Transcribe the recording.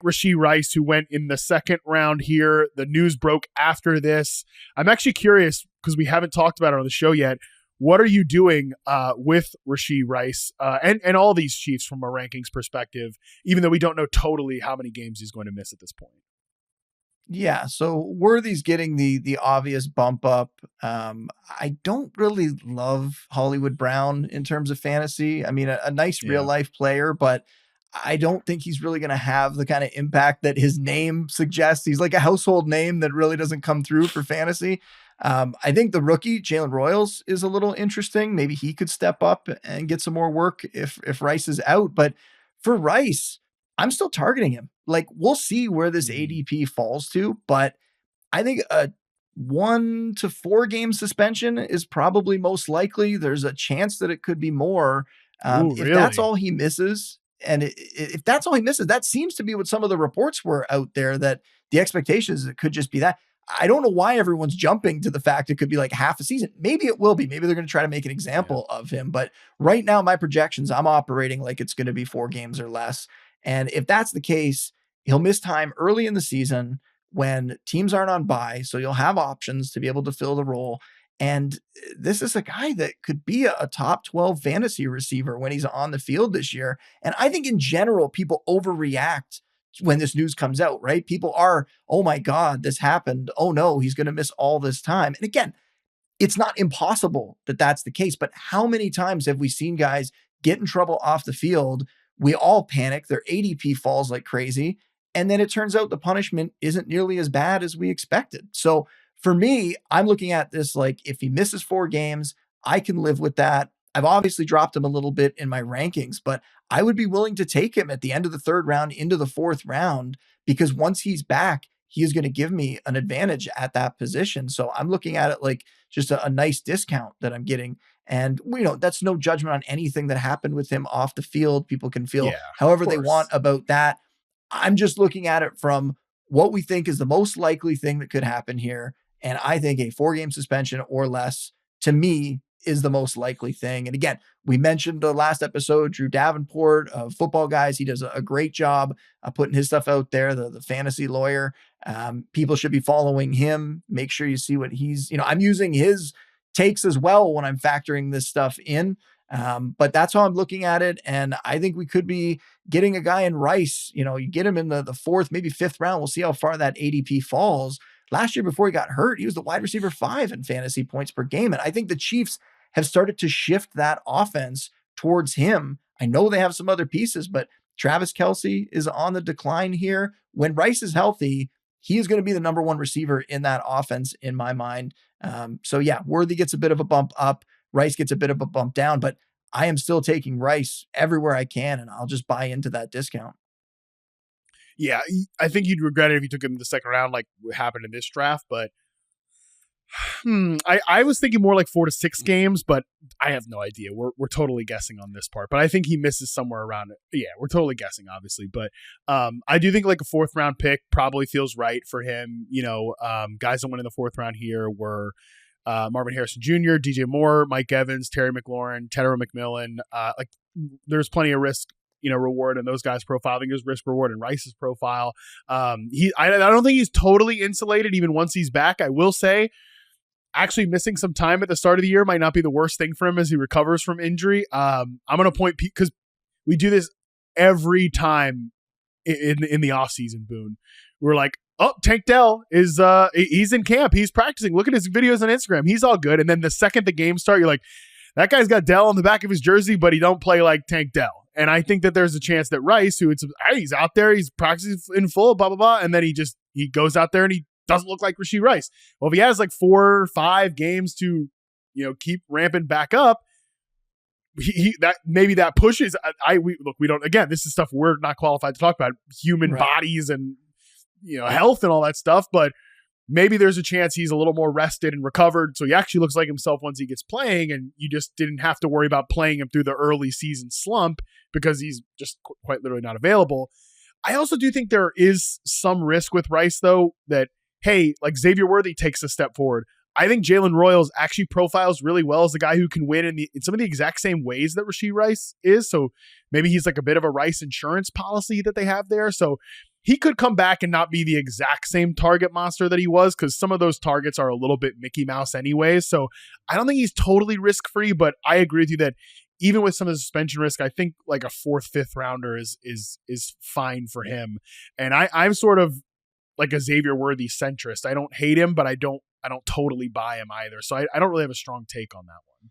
Rashee Rice, who went in the second round here. The news broke after this. I'm actually curious because we haven't talked about it on the show yet. What are you doing with Rashee Rice and all these Chiefs from a rankings perspective, even though we don't know totally how many games he's going to miss at this point? Yeah, so Worthy's getting the obvious bump up. I don't really love Hollywood Brown in terms of fantasy. I mean, a nice real life player, but I don't think he's really going to have the kind of impact that his name suggests. He's like a household name that really doesn't come through for fantasy. I think the rookie, Jalen Royals, is a little interesting. Maybe he could step up and get some more work if Rice is out. But for Rice, I'm still targeting him. Like, we'll see where this ADP falls to, but I think a 1 to 4 game suspension is probably most likely. There's a chance that it could be more. If that's all he misses, and if that's all he misses, that seems to be what some of the reports were out there, that the expectation is it could just be that. I don't know why everyone's jumping to the fact it could be like half a season. Maybe it will be. Maybe they're going to try to make an example of him. But right now, my projections, I'm operating like it's going to be 4 games or less. And if that's the case, he'll miss time early in the season when teams aren't on bye. So you'll have options to be able to fill the role. And this is a guy that could be a top 12 fantasy receiver when he's on the field this year. And I think in general, people overreact when this news comes out, right? People are, oh my God, this happened. Oh no, he's going to miss all this time. And again, it's not impossible that that's the case, but how many times have we seen guys get in trouble off the field? We all panic. Their ADP falls like crazy. And then it turns out the punishment isn't nearly as bad as we expected. So for me, I'm looking at this like, if he misses 4 games, I can live with that. I've obviously dropped him a little bit in my rankings, but I would be willing to take him at the end of the 3rd round into the 4th round, because once he's back, he is going to give me an advantage at that position. So I'm looking at it like just a nice discount that I'm getting. And, that's no judgment on anything that happened with him off the field. People can feel however they want about that. I'm just looking at it from what we think is the most likely thing that could happen here. And I think a 4-game suspension or less, to me, is the most likely thing. And again, we mentioned the last episode, Drew Davenport of Football Guys. He does a great job putting his stuff out there, the fantasy lawyer. People should be following him. Make sure you see what he's, I'm using his takes as well when I'm factoring this stuff in. But that's how I'm looking at it. And I think we could be getting a guy in Rice. You get him in the 4th, maybe 5th round. We'll see how far that ADP falls. Last year, before he got hurt, he was the wide receiver 5 in fantasy points per game. And I think the Chiefs have started to shift that offense towards him. I know they have some other pieces, but Travis Kelce is on the decline here. When Rice is healthy, he is going to be the number 1 receiver in that offense in my mind. So yeah, Worthy gets a bit of a bump up. Rice gets a bit of a bump down, but I am still taking Rice everywhere I can, and I'll just buy into that discount. Yeah, I think you'd regret it if you took him in the 2nd round, like what happened in this draft. But I was thinking more like 4 to 6 games, but I have no idea. We're totally guessing on this part. But I think he misses somewhere around it. Yeah, we're totally guessing, obviously. But I do think like a 4th round pick probably feels right for him. Guys that went in the 4th round here were Marvin Harrison Jr., DJ Moore, Mike Evans, Terry McLaurin, Tedder McMillan. There's plenty of risk, reward in those guys' profile. I think there's risk reward in Rice's profile. I don't think he's totally insulated even once he's back. I will say, actually missing some time at the start of the year might not be the worst thing for him as he recovers from injury. I'm going to point, because we do this every time in the offseason, Boone. We're like, oh, Tank Dell is he's in camp. He's practicing. Look at his videos on Instagram. He's all good. And then the second the games start, you're like, that guy's got Dell on the back of his jersey, but he don't play like Tank Dell. And I think that there's a chance that Rice, he's out there, he's practicing in full, blah, blah, blah. And then he goes out there and he doesn't look like Rashee Rice. Well, if he has like 4 or 5 games to, keep ramping back up, that pushes. We don't, again, this is stuff we're not qualified to talk about, human bodies and, health and all that stuff. But maybe there's a chance he's a little more rested and recovered. So he actually looks like himself once he gets playing, and you just didn't have to worry about playing him through the early season slump because he's just quite literally not available. I also do think there is some risk with Rice, though, that, hey, like Xavier Worthy takes a step forward. I think Jalen Royals actually profiles really well as a guy who can win in some of the exact same ways that Rashee Rice is. So maybe he's like a bit of a Rice insurance policy that they have there. So he could come back and not be the exact same target monster that he was, because some of those targets are a little bit Mickey Mouse anyway. So I don't think he's totally risk free, but I agree with you that even with some of the suspension risk, I think like a 4th, 5th rounder is fine for him. And I'm sort of like a Xavier Worthy centrist. I don't hate him, but I don't totally buy him either. So I don't really have a strong take on that one.